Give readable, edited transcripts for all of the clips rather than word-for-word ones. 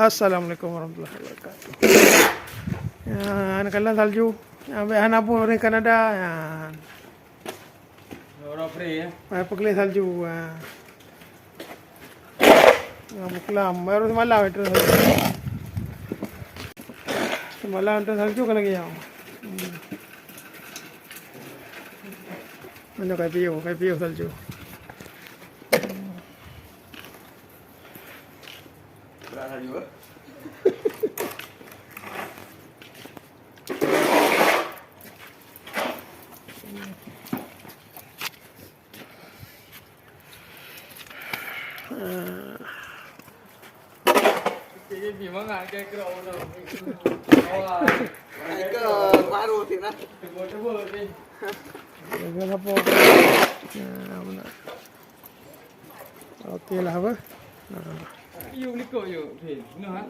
Assalamualaikum warahmatullahi wabarakatuh. Yan, kailan salju. Yan, hanap po rin Canada. Yan. Orang free ya. May pagli salju. Yan, buklam. Mayroon semalam itu salju. Semalam itu salju kan lagi yan. Ano kay piyo salju. Berapa juga? Cái gì mà ngại cái đồ đâu. Cái baru sih nah. Coba đi. Jangan apa. Ya, benar. Okey lah apa. Yêu ni kau yêu, thì nữa hả?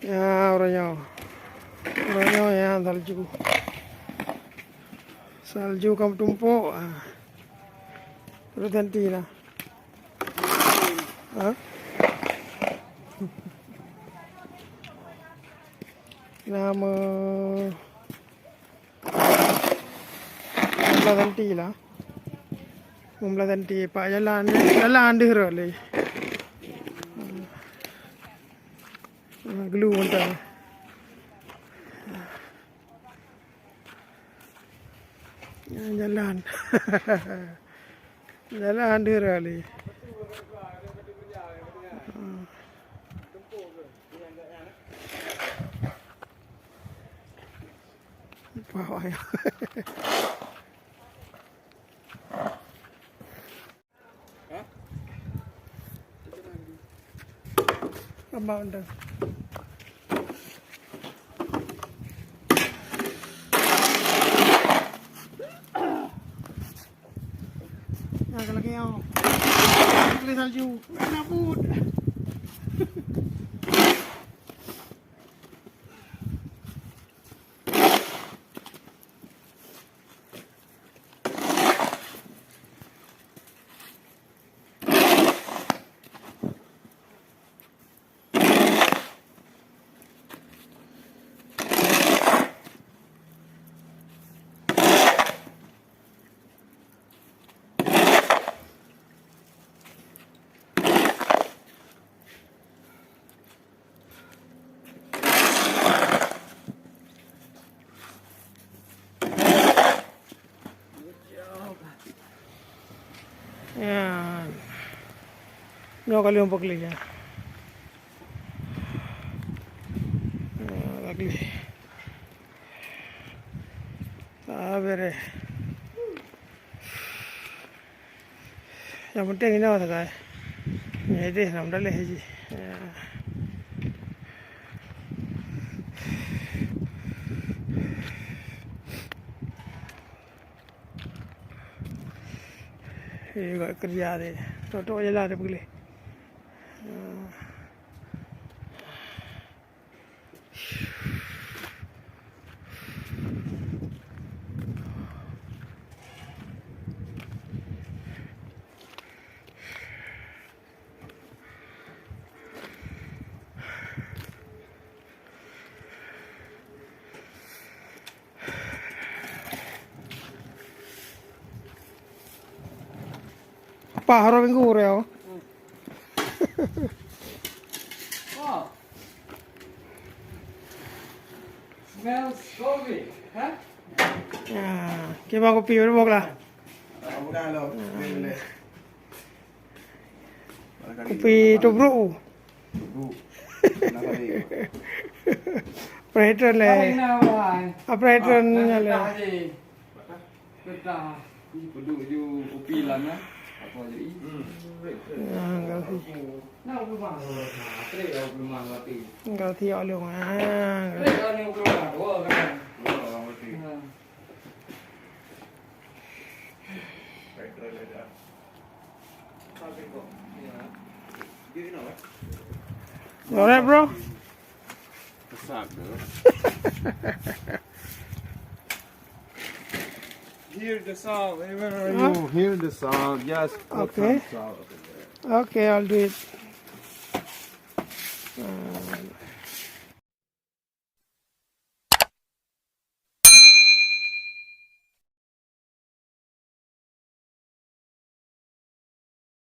Ya, orangnya ya salju kamu tumpuk. Terus ganti lah. Nama ganti lah. Ganti Pak jalan dia le. Glue untuk jalan jalan dia rali bawah ya apa anda lagi yang beli salju enak pun ya, nyo kali umpok liya, lagi, sabar yang penting ini apa tak? Ini deh, nampak leh ji. Ini kerja deh, toto aja lah deh boleh. Paharo minggu ureo. Oh. Smells coffee, huh? Ya, kita kopi berbok lah. Bukan lo. Kopi tubruk. Operator le. Operator ni le. Kita perlu ju kopi lah na. Apa jadi? Enggak sih. Nah, belum belum mati. Enggak sih oleh Ni belum dua kan. You know what? You alright, bro? What's up, bro? Hear the song. Where are Huh? you? Hear the song. Just put Okay. some salt over there. Okay, I'll do it.